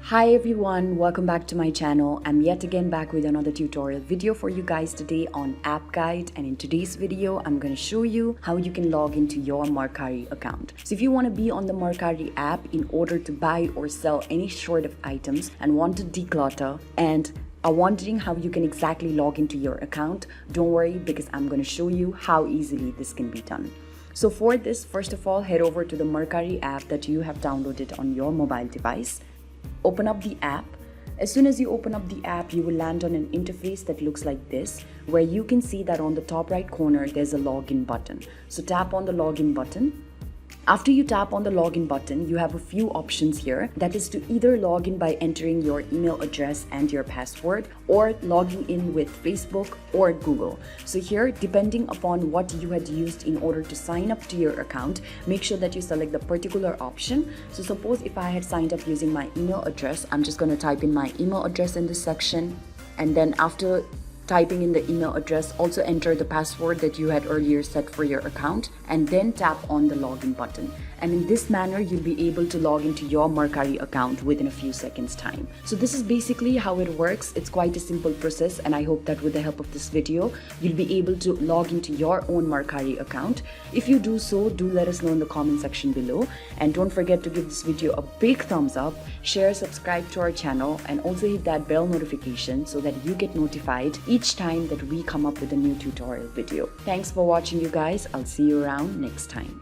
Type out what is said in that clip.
Hi everyone, welcome back to my channel. I'm yet again back with another tutorial video for you guys today on App Guide, and in today's video I'm going to show you how you can log into your Mercari account. So if you want to be on the Mercari app in order to buy or sell any sort of items and want to declutter and are wondering how you can exactly log into your account, don't worry, because I'm going to show you how easily this can be done. So for this, first of all, head over to the Mercari app that you have downloaded on your mobile device. Open up the app. As soon as you open up the app, you will land on an interface that looks like this, where you can see that on the top right corner there's a login button. So tap on the login button. After you tap on the login button, you have a few options here. That is to either log in by entering your email address and your password, or logging in with Facebook or Google. So here, depending upon what you had used in order to sign up to your account, make sure that you select the particular option. So suppose if I had signed up using my email address, I'm just going to type in my email address in this section, and then after typing in the email address, also enter the password that you had earlier set for your account, and then tap on the login button. And in this manner, you'll be able to log into your Mercari account within a few seconds time. So this is basically how it works. It's quite a simple process, and I hope that with the help of this video, you'll be able to log into your own Mercari account. If you do so, do let us know in the comment section below. And don't forget to give this video a big thumbs up, share, subscribe to our channel, and also hit that bell notification so that you get notified each time that we come up with a new tutorial video. Thanks for watching, you guys. I'll see you around next time.